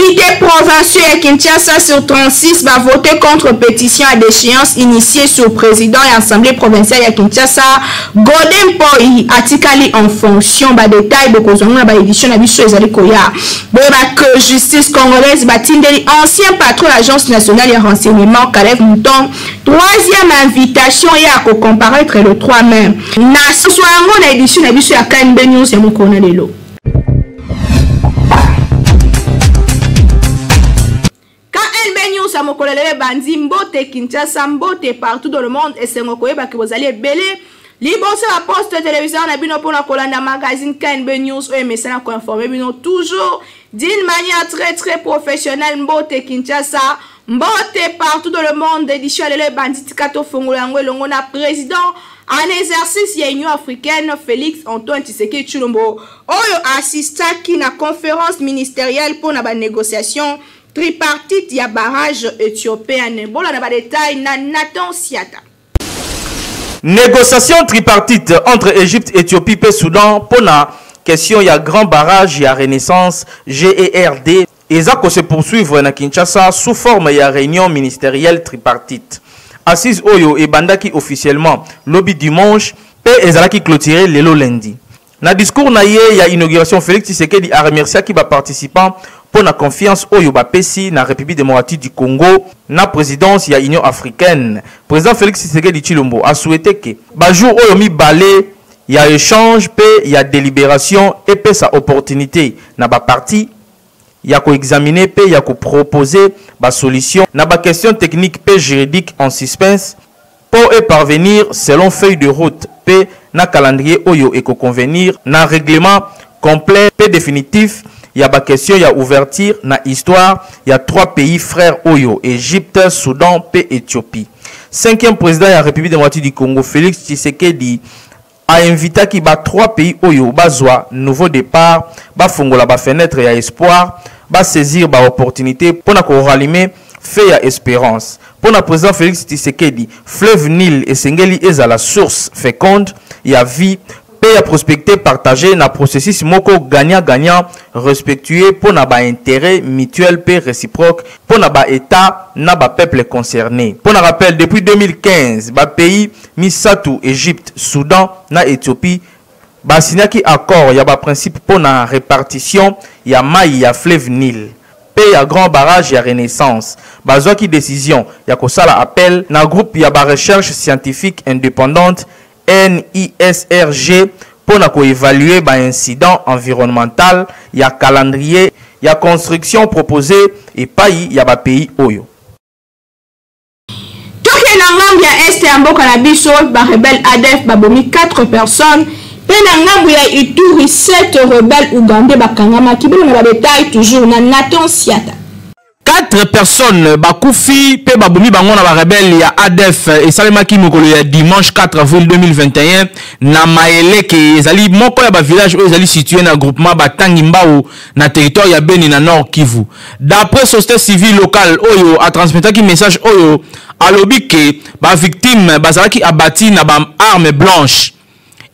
Députés provinciaux à Kinshasa sur 36 va voter contre pétition à déchéance initiée sur le président et l'Assemblée provinciale à Kinshasa. Godin Poi atikali en fonction de détails de kozonga ba édition na biso ezali koya. Que justice congolaise batindeli ancien patron de l'agence nationale de renseignement Caleb Mouton. Troisième invitation ya ko comparaître le 3 mai. Na soango na édition na biso ya KNB News ya mokona lelo. Mokolele bandi mbote Kinshasa mbote partout dans le monde et c'est ngokoyeba que vous allez belé liboso la poste télévision na bino pour na kolanda magazine KNB News ou MSN pour informer bino toujours d'une manière très professionnelle mbote Kinshasa mbote partout dans le monde édition les bandits kato fongola ngolongo na président en exercice ya Union africaine Félix Antoine Tshisekedi Tshilombo oyo assistaki na conférence ministérielle pour na ba négociation tripartite ya barrage éthiopien. Bola na ba détail na Nathan Siata. Négociation tripartite entre Égypte, Éthiopie et Soudan pour la question ya grand barrage ya Renaissance GERD et ça se poursuivre na Kinshasa sous forme ya réunion ministérielle tripartite. Assise Oyo et Bandaki officiellement lobby dimanche et ezalaki clôturé lelo lundi. Na discours na ye ya inauguration Félix Tshisekedi a remercié qui va participant pour la confiance Oyo Bapesi na République démocratique du Congo na présidence ya Union africaine. Président Félix Tshisekedi Tshilombo a souhaité que ba jour Oyo mi balé ya échange pe ya délibération et pe sa opportunité na ba parti ya ko examiner pe ya ko proposer ba solution na ba question technique pe juridique en suspense pour y parvenir selon feuille de route pe na calendrier Oyo et ko convenir na règlement complet pe définitif. Il y a ba question, il y a ouverture na histoire, il y a 3 pays frères Oyo, Égypte, Soudan et Éthiopie. 5e président de la République démocratique du Congo, Félix Tshisekedi, a invité qui ba 3 pays Oyo, bazwa nouveau départ, ba fongola ba fenêtre ya espoir, ba saisir ba opportunité pour na ko rallumer fait ya espérance. Pour le président Félix Tshisekedi, fleuve Nil et Sengeli est à la source féconde, il y a vie paix à prospecter partagé na processus moko gagnant-gagnant respectueux pour na ba intérêt mutuel paix réciproque pour na ba état na ba peuple concerné. Pour na rappel depuis 2015 ba pays Misatou Égypte, Soudan na Éthiopie ba signaki accord ya ba principe pour na répartition ya mai ya fleuve Nil. Paix ya grand barrage ya Renaissance. Bazwa ki décision ya ko sala appel na groupe ya ba recherche scientifique indépendante NISRG pour évaluer ba incident environnemental, il y a calendrier, il y a construction proposée et pays, il y a ba pays Oyo. Toke na ngambu ya este ya mboka na biso ba rebelle ADF babomi 4 personnes pe na ngambu ya Ituri 7 rebelles ougandais bakangama kibelo na ba détail toujours na Nathan Siata. 4 personnes bakufi pe babomi bango na ba rebelle ya ADF et salemaki mokolo ya dimanche 4 avril 2021 na Maeleke ezali moko ya ba village oyo ezali situé na groupement Batangi Mbao na territoire ya Beni na Nord Kivu. D'après société civile locale oyo a transmetaki message oyo alobi ke ba victime bazalaki abati na ba arme blanche.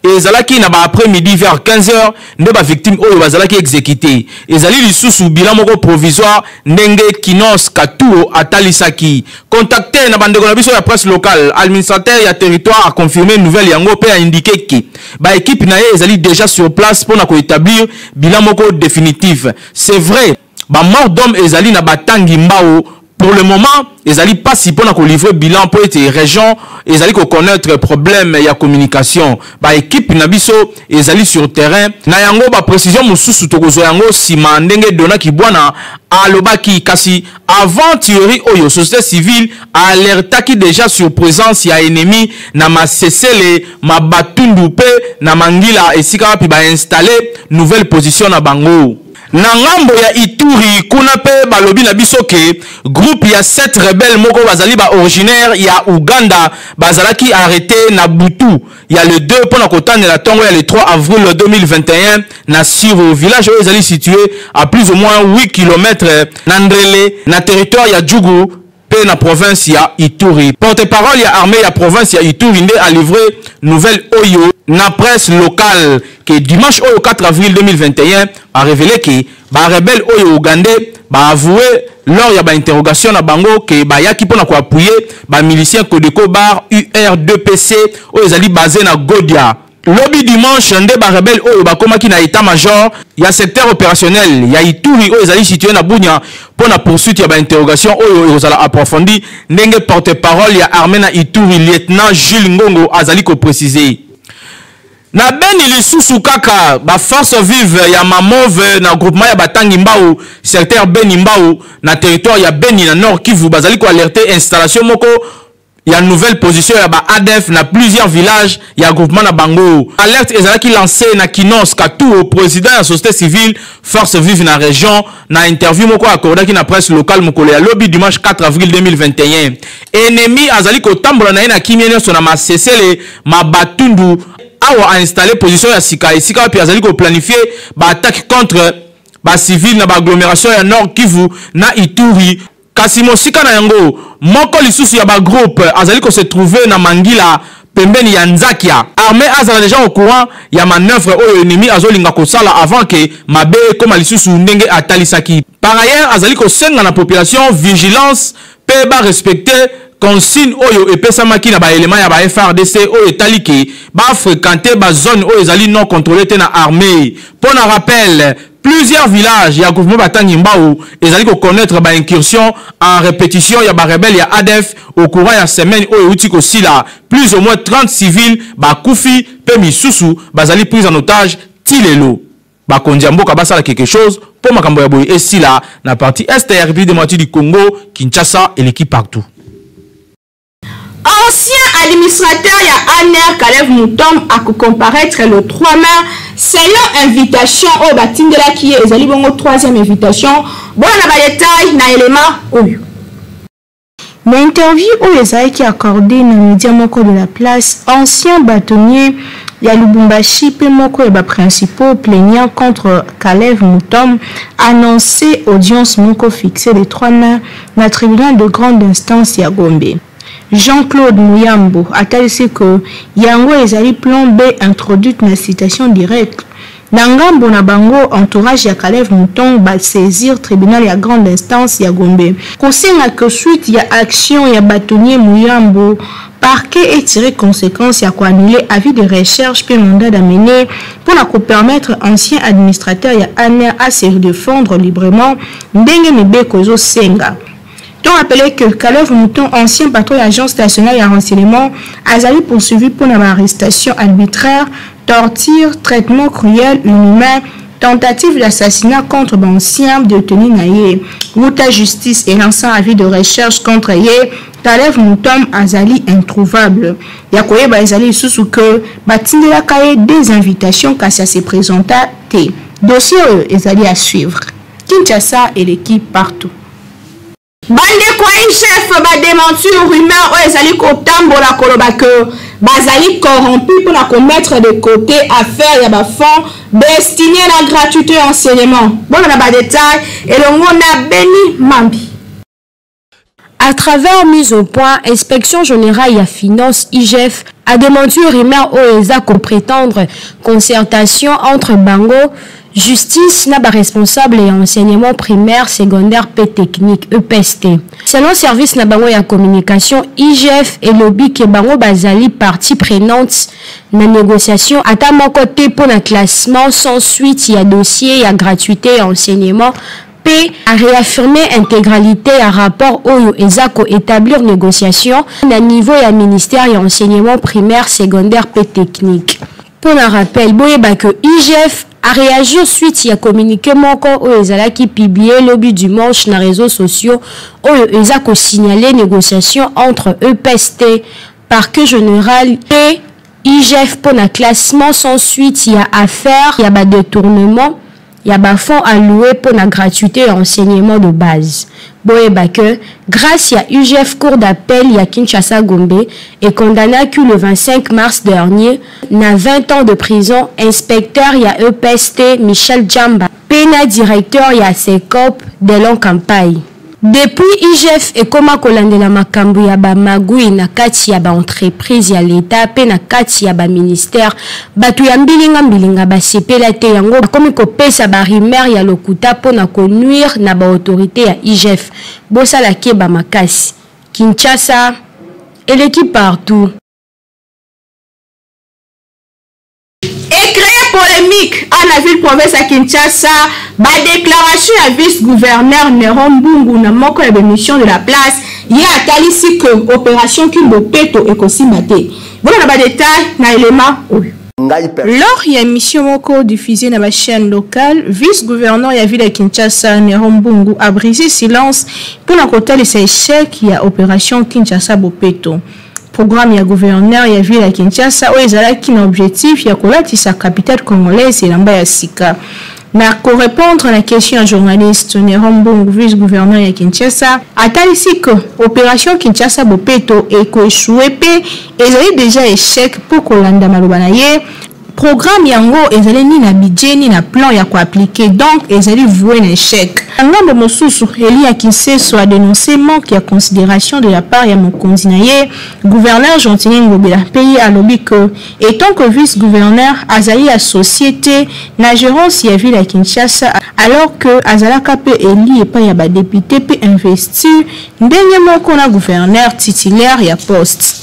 Ezalaki na ba après-midi vers 15h nde ba victime oyo bazalaki exécuté. Ezali lisusu bilan moko provisoire ndenge Kinos Katuo atalisaki. Contacté na bandeko na biso ya presse locale, administrateur ya territoire a confirmé nouvelle yango pe a indiqué que ba équipe na ye ezali déjà sur place pour na ko établir bilan moko définitif. C'est vrai, ba mort d'homme ezali na Batangi Mbao. Pour le moment, ils allaient pas si pour livrer bilan pour être région, ils allaient connaître problème ya communication. Ba équipe nabiso, ils allaient sur terrain. Na yango ba précision mususu tokozo yango sima ndenge dona ki bwana alobaki kasi avant théorie oyo société civile alertaki déjà sur présence ya ennemi na masesele mabatundu pe na mangila esika pi ba installer nouvelle position na bango. Nangambo ya Ituri kuna pe balobi na bisoke groupe ya 7 rebelles moko bazali ba originaire ya Uganda bazalaki arrêté na Butu ya le 2 pona kotane la tongo ya le 3 avril 2021 na Siro village où ezali situé à plus ou moins 8 km na Ndrele na territoire ya Djougou pe na province ya Ituri. Porte-parole ya armée ya province ya Ituri nde a livré nouvelle oyo na presse locale que dimanche oyo 4 avril 2021 a révélé que ba rebelle oyo Ougandais ba avoué lors ya ba interrogation na bango que ba yaki pona ko appuyer ba milicien Codeco bar UR2PC oyo ezali basé na Godia. Lobby dimanche nde ba rebelle oyo ba komaki na état major ya secteur opérationnel ya Ituri oyo ezali situé na Bunia pour la poursuite ya ba interrogation oyo ezala approfondi ndenge porte-parole ya armée na Ituri lieutenant Jules Ngongo azali ko préciser. Na beni lisusu kaka ba force vive ya Mamove na groupement ya Batangi Mbao secteur Beni Mbao na territoire ya Beni na Nord Kivu bazali ko alerter installation moko ya nouvelle position ya ba ADF na plusieurs villages ya groupement na bango. Alerte ezalaki lancé na Kinos Katou au président de la société civile force vive na région na interview moko accordaki na presse locale mokolo ya lobby dimanche 4 avril 2021. Ennemi azali ko tambola na na kimene so na masesele mabatundu awa a installé position ya sika esika puis azali ko planifier ba attaque contre ba civil na ba agglomération ya Nord Kivu na Ituri. Kasi mosika na yango moko lisusu ya ba groupe azali ko se trouver na Mangila pembeni ya Nzakia. Armée azala déjà au courant ya manœuvre oyo ennemi azolinga ko sala avant que mabe koma lisusu ndenge atalisaki. Par ailleurs azali ko senga na population vigilance pe ba respecter consigne oyo epesamaki na ba élément ya ba FRDC oyo etaliki ba fréquenter ba zone oyo ezali non contrôlée te na armée. Pour un rappel, plusieurs villages ya gouvernement Batangi Mbao ezali ko connaître ba incursion en répétition ya ba rebelle ya ADF au courant ya semaine oyo uti ko sila plus ou moins 30 civils ba kufi pe misusu bazali prise en otage tilelo. Ba kondiamboka basala quelque chose pour makambo ya boye esila na partie est ya République démocratique du Congo, Kinshasa et l'équipe partout. Ancien administrateur ya ANR Kalev Moutom a comparaître le 3 mai selon invitation au Batindela qui est ezali bongo troisième invitation. Bon na ba détail na élément oyo. Na interview où ezali qui accordé na média moko de la place, ancien bâtonnier ya Lubumbashi pe moko et ba principaux plaignant contre Kalev Moutom annoncé audience moko fixée le 3 mai na tribunal de grande instance ya Gombe. Jean-Claude Mouyambo a dit que yango ezali plan B introduite na citation directe. Nangambo na bango entourage ya Kalev Moutom ba saisir tribunal ya grande instance ya Gombe. Consigne que suite ya action ya bâtonnier Mouyambo, parquet est tiré conséquence ya quoi annuler avis de recherche puis mandat d'amener pour la permettre ancien administrateur ya ANR à se défendre librement ndenge mebe kozo senga. On rappelait que Kalev Moutom, ancien patron de l'agence nationale de renseignement, a été poursuivi pour une arrestation arbitraire, torture, traitement cruel, inhumain, tentative d'assassinat contre l'ancien détenu Naye. L'État justice et lançant avis de recherche contre Ye, Kalev Moutom Azali introuvable. Yakoye Bazali sous que Batindela Kaye des invitations qu'à se présenter. Dossier Azali à suivre. Kinshasa et l'équipe partout. Bande kwa chef ba démentir rumeur o ezali ko tambola koloba que bazali corrompu pour la commettre de côté affaire ya ba fonds destiné à la gratuité enseignement. Bon na ba détail et le monde a béni Mambi. À travers mise au point, Inspection générale et finance IGF a démenti rumeur o eza ko prétendre concertation entre Bango justice n'a pas responsable et enseignement primaire, secondaire, P technique, EPST. Selon service n'a pas de communication, IGF et lobby que bango bazali partie prenante na négociation à ta mon côté pour un classement sans suite, il y a dossier, il y a gratuité, enseignement. P a réaffirmé intégralité à rapport au ESACO établir négociation à niveau et à ministère et enseignement primaire, secondaire, P technique. Pour un rappel, boyeba que IGF a réagi suite à communiqué moko au ezala qui publié lobby dimanche na réseaux sociaux au ezako signalé négociation entre EPST parquet général et IGF pour un classement sans suite il y a affaire il y a détournement y a des fonds alloués pour la gratuité et enseignement de base. Boyeba que, grâce à UGF Cour d'appel y a Kinshasa Gombe, est condamné le 25 mars dernier à 20 ans de prison, inspecteur y a EPST Michel Djamba, pena directeur y a SECOP de longue campagne. Depuis IGF et comme kolandela makambo ya ba magui na kati ya ba entreprise ya l'État pe na kati ya ba ministère batu ya mbilinga ba sepela te yango komi ko pesa ba rumeur ya lokuta pona ko nuire na ba autorité ya IGF bosa la keba makasi Kinshasa et l'équipe partout. Polémique à la ville province à Kinshasa, ba déclaration à vice-gouverneur Néron Mbungu na moko ya mission de la place, il y a talisi que opération Kimbo Peto et Kosimate. Voilà na ba détail na élément. Lors il y a une mission moko diffusée dans la chaîne locale, vice-gouverneur de la ville de Kinshasa Néron Mbungu a brisé silence pour la côté de ses échecs il y a opération Kinshasa Bopeto. Programme ya gouverneur ya ville ya Kinshasa o ezalaki na objectif ya kolatisa capitale congolaise elamba ya sika. Na ko répondre à la question à journaliste Néron Mbungu vice-gouverneur ya Kinshasa atalisi que opération Kinshasa Bopeto e ko échoué pe ezali déjà échec pour kolanda maloba na ye. Programme yango ezali ni na budget ni na plan ya ko appliquer donc ezali voué un échec. Ngambo mosusu Eli Akinseso a dénoncé manque de considération de la part ya mokonzi na ye gouverneur Gentini Ngobela pays à lobby que étant que vice-gouverneur azali à société na gérance ya ville à Kinshasa alors que azalaka pe Eli et pas ya ba député pe investir ndenge moko na gouverneur titulaire ya poste.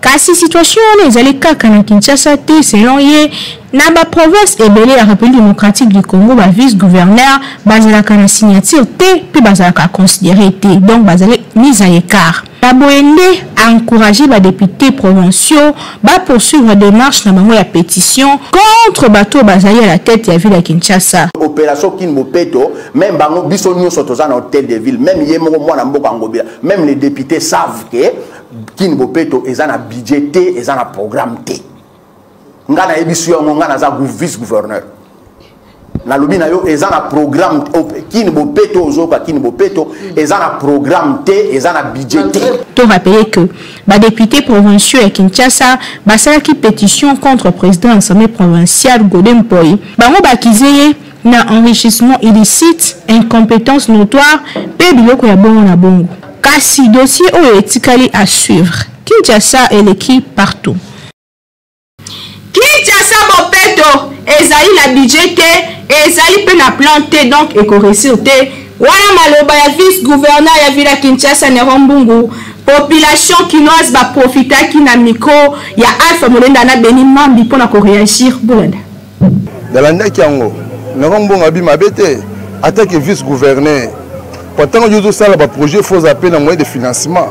Kasi situation les allez kaka na Kinshasa te selon ye na ba province ebele ya République démocratique du Congo ba vice-gouverneur bazalaka na signature te pe bazalaka considéré te donc bazalé mise à écart. La Boende a encouragé les députés provinciaux à poursuivre des démarches dans la pétition contre bateau basé à la tête de la ville de Kinshasa. Opération Kimbo Peto, même bango biso nous sommes dans tête de ville, même même les députés savent que Kimbo Peto est un budget et un programme T. Ngana ebisio ngana za vice-gouverneur. Na lobi na yo ezana programme Kimbo Peto ozoka Kimbo Peto ezana programme T ezana budget T. To rappeler que ba député provinciaux à Kinshasa basala ki pétition contre président de l'Assemblée provinciale Godem Poi. Bango bakizeye na enrichissement illicite, incompétence notoire, pe biloko ya bongo na bongo. Kasi dossier o etikali à suivre. Kinshasa et l'équipe partout. Kinshasa Bopeto ezali la budget te ezali pe na plan te donc éco-réussir te wana maloba ya vice-gouverneur ya ville ya Kinshasa Néron Mbungu population kinoise ba profitaki na micro ya Alpha Molenda na Beni Mambi pona ko réagir bolanda dalanda kiango Néron Mbungu abima bete attaque vice-gouverneur pourtant yo sala ba projet faux appel na moyen de financement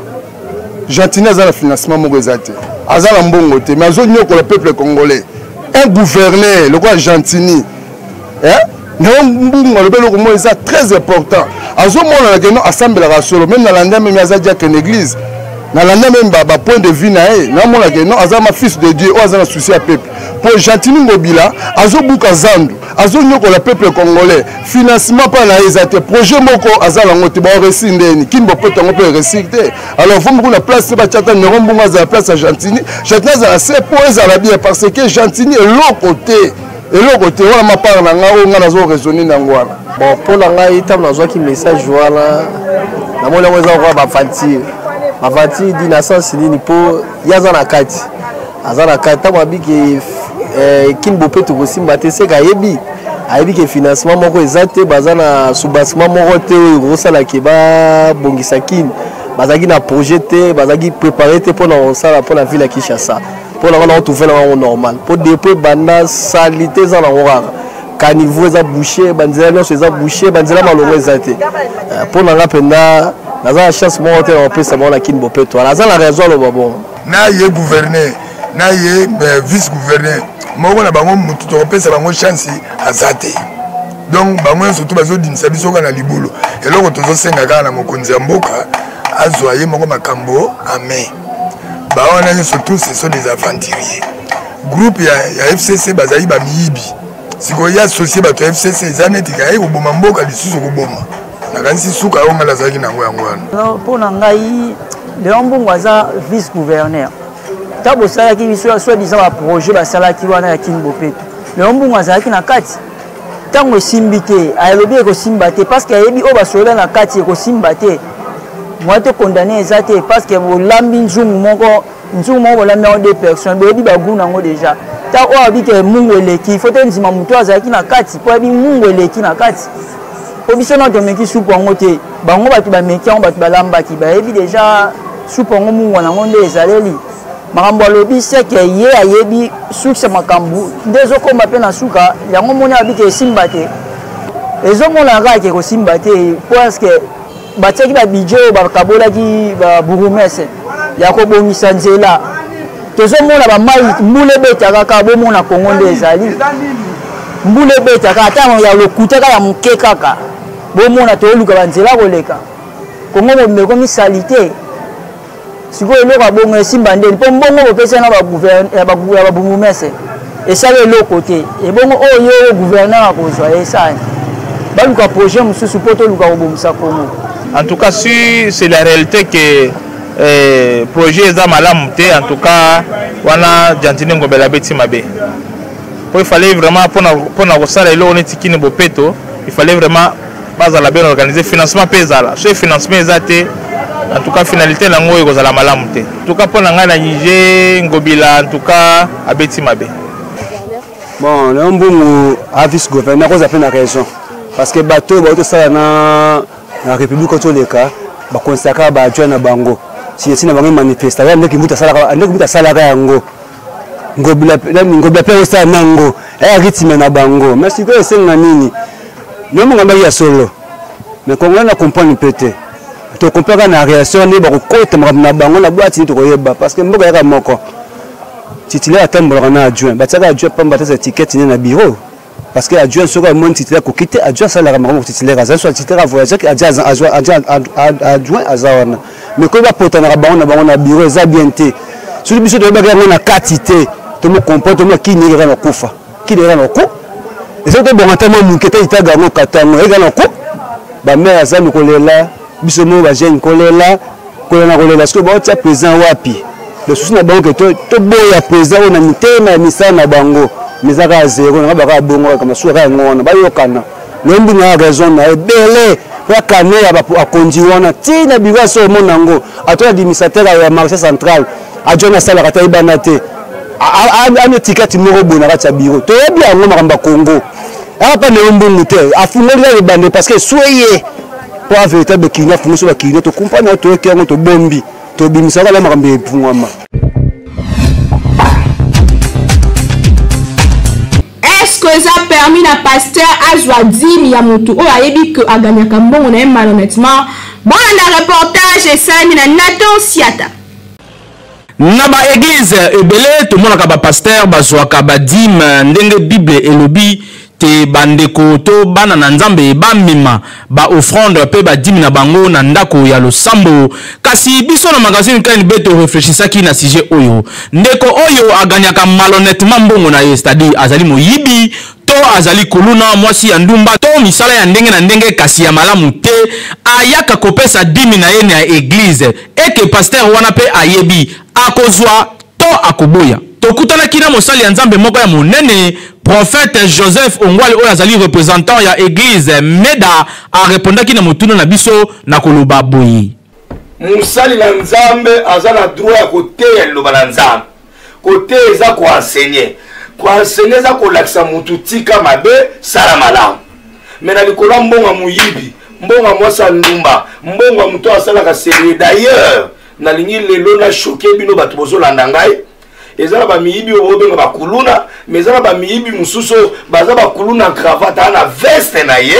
Gentini azala financement moko ezate azala mbongo te mais azo nyoko le peuple congolais un gouverneur le quoi Gentini Néron Mbungu le belo ko ça très important azo mona la geno assemblée la solo même na landa même azadia que l'église na landa même ba point de vue na e na mona geno azama fils de Dieu o azala souci à peuple pour Gentini Ngobila azo buka zandu azo nyoko le peuple congolais financement pas na ezate projet moko azala ngote ba resindeni Kimbo Peto ngo pe resité alors faut me la place ba tchata Néron Mbungu azala place à Gentini azala c'est pour ezala bien parce que Gentini est l'autre côté et l'autre côté on m'a parlé na nga nazo raisonner na ngwana bon pour la nga itam nazo ki message voilà na mona ngo za ba fanti ba fanti di na sens ni po yaza na kati azana kata mabiki Kimbo Peto ko simba te se ka yebi ayebi ke financement moko ezate bazana soubassement moko te rosala ke ba bongisa kin bazaki na projet te bazaki préparer te pour na sala pour la ville ya Kinshasa pour la on trouver la normal pour depuis banda salité za na ngora caniveau za boucher banzela no za boucher banzela malongo ezate pour na ngapenda naza chance mo te on peut savoir la Kimbo Peto naza la raison le bon na ye gouverneur na ye vice-gouverneur moko na bango mutu to pesa bango chance azate donc bango surtout bazo dinisa biso kana libulu eloko tozo senga kana mokonzi ya mboka azwa ye moko makambo amen baona surtout ce sont des aventuriers groupe ya FCC bazali ba miyibi sikoyo associé bato FCC eza neti kaye koboma mboka lisusu koboma nakanisi suka oyo ngai nazalaki nango yango wana mpo na ngai Léon Mbongo aza vice gouverneur ntango bosalaki biso soi-disant baprojet basalaki wana ya Kini Bopeto Léon Mbongo azalaki na kati ntango esimbi te alobi ekosimba te parce que ayebi oyo basoda na kati ekosimba te moi te condamné eza te parce que bolambi nzungu moko bolambi yango 2 personnes boyebi bagulu nango déjà ntango oyo abi ke mungu eleki fo te ndima moto azalaki na kati mpo ayebi mungu eleki na kati po biso na tomeki supu yango te bango bato bameki yango bato balambaki bayebi déjà supu yango mungu nango nde ezaleli makambo alobi seke ye ayebi sukisa makambo nde ezokoma mpe na suka yango moni abi ke esimba te ezomona kaka ke kosimba te parce que batiaki babidje oyo bakabolaki baburumese ya kobongisa nzela tozomona bamai mbula ebetaka kaka bomona kongo nde ezali mbula ebetaka ata ya lokuta kaka ya moke kaka bomona tooluka banzela koleka kongo mobimba ekomi sali te sikoyo eloko abongo esimba ndeni mpo mbongo bopesana ya babumumese esala eloko te ebongo oyo yo gouverneur akozwa esani baluka projet mosusu mpo toluka kobomisa kongo. En tout cas, si c'est la réalité que projet est malamu te, en tout cas, wana jantine ngobela beti mabe. Il fallait vraiment pour na ça les lois Kini Bopeto, il fallait vraiment pas à la bien organiser financement pesala. Ce financement exacté, en tout cas finalité lango ego za la malamu te. En tout cas pour nga na Niger ngobila en tout cas abeti mabe. Bon, le mbongo a vice gouverneur cause a fait la raison parce que bateau ça na République Katolika ba consacrer ba adjoint na bango si na bango manifestation ndeki muta sala yango ngobila pe sa nango rythme na bango mais siko esenga nini nomo ngamba ya solo mais kongo na comprendre peut-être to comprendre na réaction ni ba ko kota na bango na boîte ni to koyeba parce que mboka yaka moko titulaire atambola na adjoint bataka adjoint pamba ta ticket ni na bureau parce que adjoint sera mon titulaire ko quitter adjoint ça la ramon titulaire azan soit titulaire voyageur qui adjoint azawana mais ko ba potana na bango na bureau za bien te sur biso de ba na quantité to mo comportement qui ni na kufa qui ni na ko et ça to bon entama muketa itaga ngo katango ega na ko ba mère azami ko lela biso mo ba jeune ko lela parce que ba tia présent wapi le souci na bango que to boya présent na mitema misana na bango mizaka zero na baka bongo kama suka ngona bayokana nombi na raison na ebele ya kane ya akondi wana tina biwaso monango atola administrateur ya marché central ajona sala kata ibana te ane tikati moko bona kata bureau to yebi yango makamba Congo apa ne mbungu te afungeli ya bande parce que soyez pour un véritable kinya funso ba kinya to compagnie to kengo to bombi to bimisa kala makamba epungwama. Est-ce que ça a permis à pasteur Azwa Dim Yamutu ou a dit que a gagné comme bon on aime malhonnêtement. Bon on a reportage et ça na Nathan Siata. Naba église ebele to mona ka ba pasteur bazwa ka ba dim ndenge Bible elobi te bandeko to bana na nzambe ba mima ba offrande pe ba dim na bango na ndako ya losambo kasi biso na magazine kan beto réfléchissaki na sujet oyo ndeko oyo aganyaka malhonnêtement mbongo na ye c'est-à-dire azali moyibi to azali kuluna mwasi ya ndumba to misala ya ndenge na ndenge kasi ya malamu te ayaka kopesa dimi na ye na église eke pasteur wana pe ayebi akozwa to akoboya tokutana kina mosali ya nzambe moko ya monene prophète Joseph Ongwale oyo azali représentant ya église Meda a répondaki na motuna na biso na koloba boyi musali na nzambe azala droit ya koteya liloba na nzambe kote eza ko enseigner za ko lakisa mutu tika mabe sala malamu mena likolo mbonga muyibi mbonga mwasa ndumba mbonga mutu asala ka sérieux d'ailleurs na lingi lelo na choqué bino bato bozolanda ngai ezala ba miyibi obenga bakuluna mezala ba miyibi mususo baza bakuluna cravate na veste na ye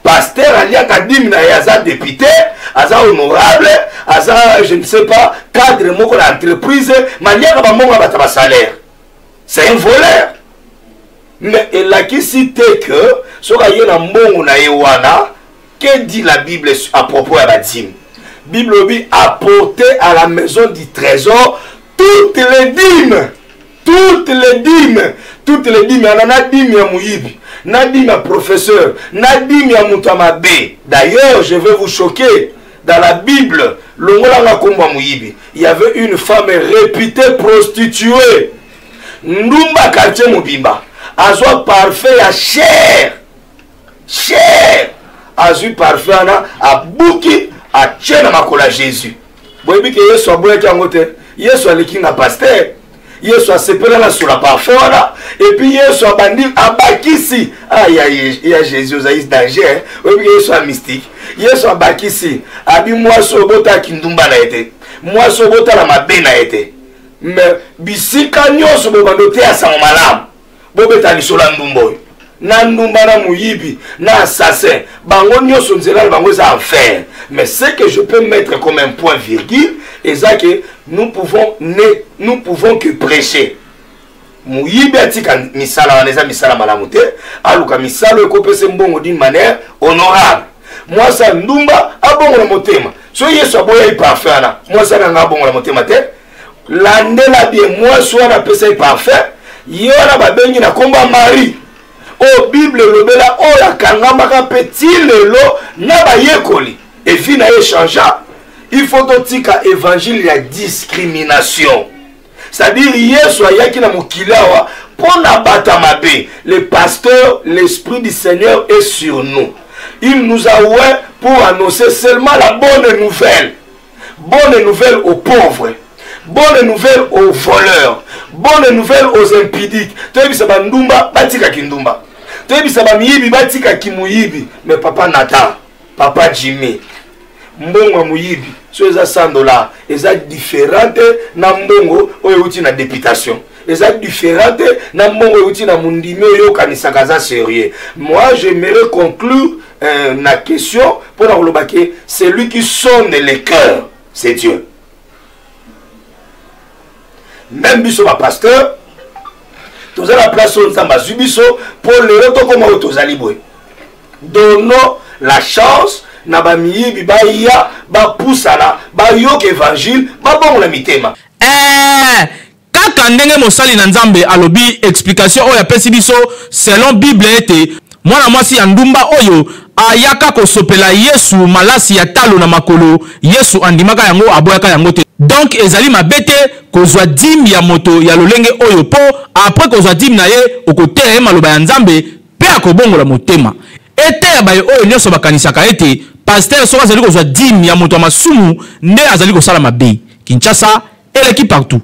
pasteur aliaka dimi na ye aza député aza honorable aza je ne sais pas cadre moko na entreprise maliaka ba monga bata ba salaire c'est un voleur mais elaki cité que soka ye na mbongo na ye wana que dit la Bible à propos ya badim Bible dit apporter à la maison du trésor toutes les dîmes toutes les dîmes, na dîme ya muyibi, na dîme ya professeur, na dîme ya mutamabe. D'ailleurs, je vais vous choquer, dans la Bible, il y avait une femme réputée prostituée. Ndumba quartier Mubimba, azwa parfait à cher, azwa parfait à bouki, à tchena makola Jésus. Boyebi ke Yesu aboya kangote, Yesu alikinga pasteur. Yesu asepela sur la parfum là et puis Yesu abandi abakisi il y a Jésus zaïs danger oui Yesu a mystique Yesu abakisi abi moi sobota kindumba na été moi sobota la mabe na été mais bisika nyoso bobandote asa malamu bobeta lisola ndumbo na ndumba na muyibi na assassin bango nyoso nzela bango za enfer. Mais ce que je peux mettre comme un point virgule est ça que nous pouvons que prêcher. Muyibi atika misala waneza misala malamute aluka misala ekopese mbongo d'une manière honorable. Moi ça ndumba abongo na motema. So Yesu aboya iparfait na. Moi ça nga abongo na motema te. Landela bien moi so na pesa iparfait. Yona babengi na komba Marie. O Bible lobela o la kangama ka petit lelo na ba yekoli. Et fin à échanger, il faut tika évangile la discrimination. C'est-à-dire, Yesu ayaki na mukilawa pour na batamabe. Le pasteur, l'esprit du Seigneur est sur nous. Il nous a oué pour annoncer seulement la bonne nouvelle. Bonne nouvelle aux pauvres. Bonne nouvelle aux voleurs. Bonne nouvelle aux impudiques. Toyebi sabandumba batika kindumba. Toyebi sabamiyibi batika kimuyibi. Mais papa Nathan, papa Jimmy. Mbongo muyibi so eza $100 eza différente na mbongo oyo uti na députation eza différente na mbongo uti na mundimi oyo kanisaka za sérieux. Moi j'aimerais conclure na question pour na kolobake celui qui sonne les cœurs c'est Dieu. Même biso ba pasteur toza la place on nzamba zubiso pour le roto comme otozali boy. Donnons la chance na ba miyibi ba ya ba pusala ba yoke évangile ba bongo la mitema kaka ndenge mosali na nzambe alobi explication oyo apesi biso selon Bible ete mwana mwasi ya ndumba oyo ayaka kosopela Yesu malasi ya talo na makolo Yesu andimaka yango aboyaka yango te. Donc ezali mabete kozwa dîme ya moto ya lolenge oyo po après kozwa dîme na ye okoteya maloba ya nzambe pe akobongola motema ete ya baye oyo nyonso bakanisaka ete pasteur soka azali kozwa dîme ya moto ya masumu nde azali kosala mabe. Kinshasa eleki partout.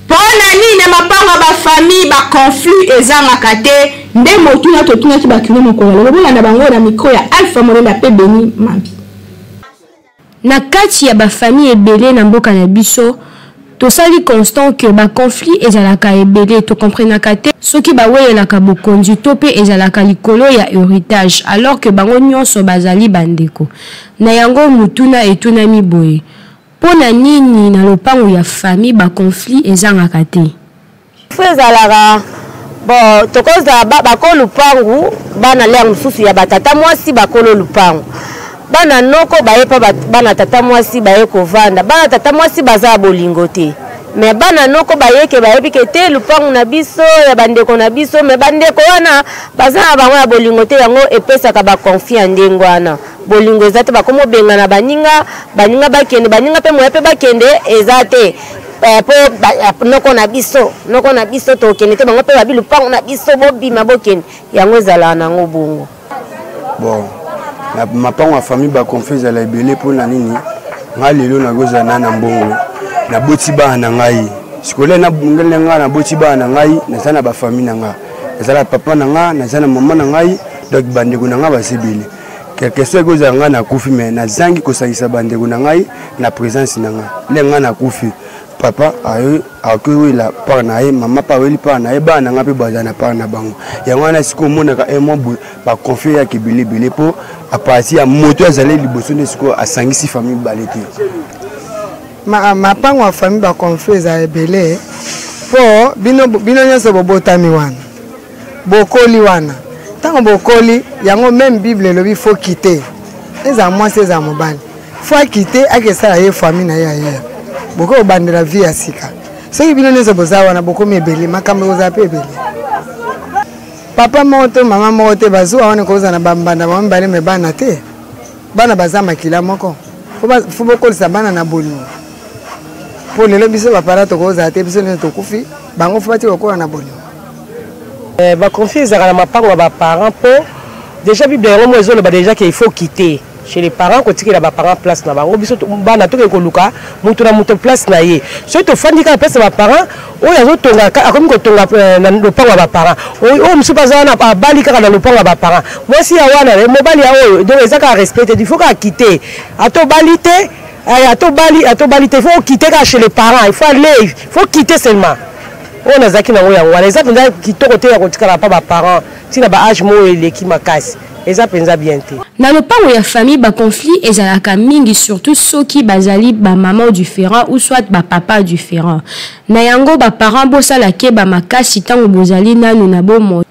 Pona nini mapanga ba famille ba conflit ezangaka te nde motuna totuna ki bakino mokolo lobola na bango na mikro ya Alpha Molenda pe Beni Mambi. Na kati ya ba famille ebele na mboka na biso tosali constant que ba conflit ezalaka ebele to comprenaka te soki baweyelaka bokonzi to pe ezalaka likolo ya héritage alors que bango nyonso bazali bandeko na yango mutuna etunami boye pona nini na lopango ya famille ba conflit ezangaka te ezalaka bon tokoza bakolo lupangu bana lea mususu ya batata mwasi bakolo lupangu bana noko bayepa bana tata mwasi baye kovanda bana tata mwasi baza bolingo te mais bana noko bayeke bayebike te lupangu na biso ya bandeko na biso mais bandeko wana baza bango ya bolingo te yango epesaka ba confiance ndengo wana bolingo ezate bakomo benga na baninga bakende baninga pe moyepe bakende ezate po noko na biso to kende te bango pe babi lupangu na biso bobima bokende yango ezala nango bongo bon na mapango ya famille ba confesse la ebele po na nini nga lelo na goza na mbongo na boti ba na ngai sikole na bungele nga na boti ba na ngai na sana ba famille na nga ezala papa na nga na sana mama na ngai donc bandeko na nga basebele quelque chose goza nga na kufi mais na zangi ko saisa bandeko na ngai na présence na nga le nga na kufi papa ayo akowe la par na ye mama pa weli par na ye ba na nga pe bazana par na bango yango na siko monaka mobu ba confier ya kibele po a partir ya moto azali liboso ne siko asangisi famille balete mapango ya famille ba confier za ebele po bino nyonso bobotami wana bokoli wana tango bokoli yango même Bible lobi faut quitter eza mwasi eza mobali faut quitter ake sala ye famille na ye boko bandela vie ya sika soki bino nyonso boza wana bokomi ebele makambo oza pe ebele papa moko to mama moko te bazwa wana koza na bambanda bamibale me bana te bana baza makila moko fo bokolisa bana na bolingo mpo lelo biso bapara tokoza te biso nyonso tokufi bango fo bati kokola na bolingo baconfie ezalaka na mapango ya baparent mpo déjà bible yango mo ezoloba déjà qu'il faut quitter chez les parents kotikela baparent place na bango biso bana toke koluka mutu na mutu place na ye soki tofandi kaka place ya baparent oyo azotonga akomi kotonga na lopango ya baparent oyo mosusu aza wana abali kaka na lopango ya baparent mwasi ya wana mobali ya oyo donc eza kaka respecte il faut kaka quitter atobali te atobali te il faut quitter kaka chez les parents il faut aller il faut quitter seulement on a zaki na ngo yango wana eza mpenza kitoko te ya kotikala pa baparent ntina baage moyo eleki makasi eza mpenza bien te na lopango ya famille baconflit ezalaka mingi surtout soki bazali bamama différent ou soit bapapa différent na yango baparent bosalake bamakasi ntango bozali nanu na bomoi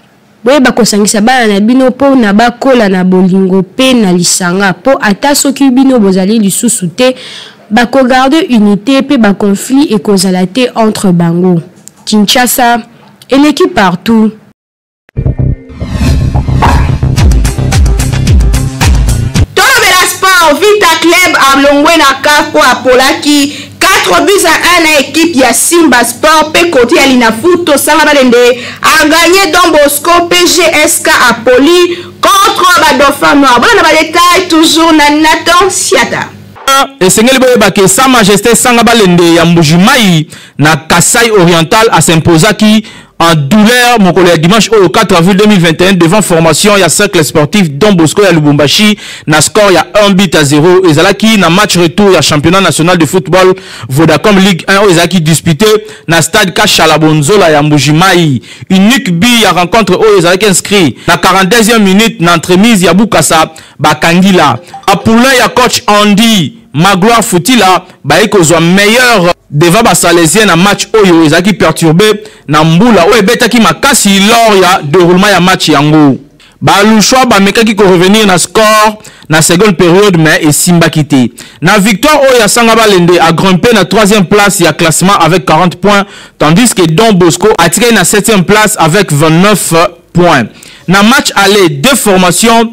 boyeba kosangisa bana na bino mpo na bakola na bolingo mpe na lisanga mpo ata soki bino bozali lisusu te bakogarde unité mpe baconflit ekozala te entre bango. Kinshasa, et l'équipe partout. Tolobela Sport, Vita Club à Longwena Kako à Polaki, 4 buts à 1 à l'équipe ya Simba Sport, Pekoti Alina Futo, Salabalende, a gagné Don Bosco, PGSK à Poli, contre Dauphin Noir. Voilà les détails, toujours na Nathan Siata. Esengeli boyeba ke Sa Majesté Sanga Balende ya Mbujimai na Kasai Oriental a s'imposaki en douleur mokolo ya dimanche au 4 avril 2021 devant formation ya cercle sportif Don Bosco ya Lubumbashi na score ya 1-0 ezalaki na match retour ya championnat national de football Vodacom Ligue 1 ezalaki disputé na stade Kashalabonzola ya Mbujimai. Unique bi ya rencontre o ezalaki inscrit na 42e minute na entremise ya Bukasa Bakangila. Apoulin ya coach Andy Magloire Futila baekozwa meilleur devant basalésien na match oyo ezaki perturbé na mbula oyo ebetaki makasi lors ya déroulement ya match yango. Balushwa bamekaki ko revenir na score na seconde période mais esimbaki te. Na victoire oyo ya Sanga Balende a grimpé na 3e place ya classement avec 40 points tandis que Don Bosco a tiré na 7e place avec 29 points. Na match aller deux formations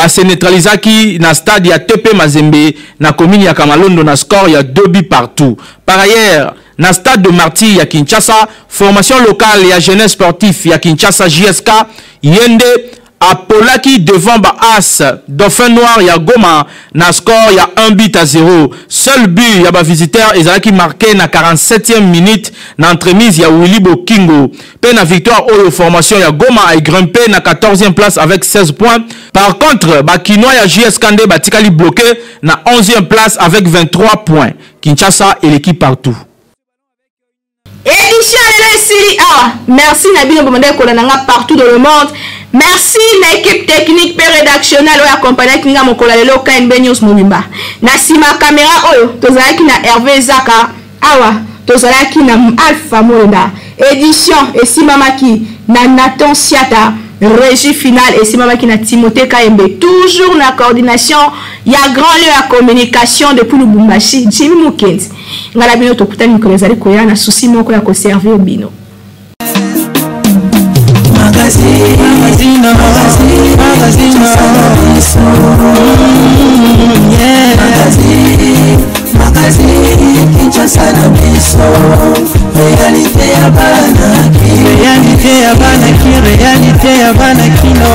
se neutralisaki na stade ya TP Mazembe na commune ya Kamalondo na score ya 2 buts partout. Par ailleurs, na stade de Marty ya Kinshasa, formation locale ya jeunesse sportif ya Kinshasa JSK Yende Apolaki devant As Dauphin Noir ya Goma na score ya 1-0. Seul but ya ba visiteur ezalaki marqué na 47e minute na entremise ya Willy Bokingo. Pe na victoire oyo formation ya Goma a grimpé na 14e place avec 16 points. Par contre, ba Kinois ya JS Kande batikali bloqué na 11e place avec 23 points. Kinshasa et l'équipe partout. Édition de la Série A. Merci Nabino Bomande Kolananga partout dans le monde. Merci l'équipe technique et rédactionnelle qui accompagne Kinga Mokola Lelo KNB News Mumimba. Nasima caméra oyo tozalaki na Hervé Zaka. Awa tozalaki na Alpha Molenda. Édition et Simamaki na Nathan Siata. Régie finale et Simamaki na Timothée KMB. Toujours na coordination. Il y a grand lieu à communication depuis Lubumbashi. Jimmy Mukenzi. Ngala bino tokutani mikolezali koya na souci moko ya conserver au bino. Réalité ya bana kino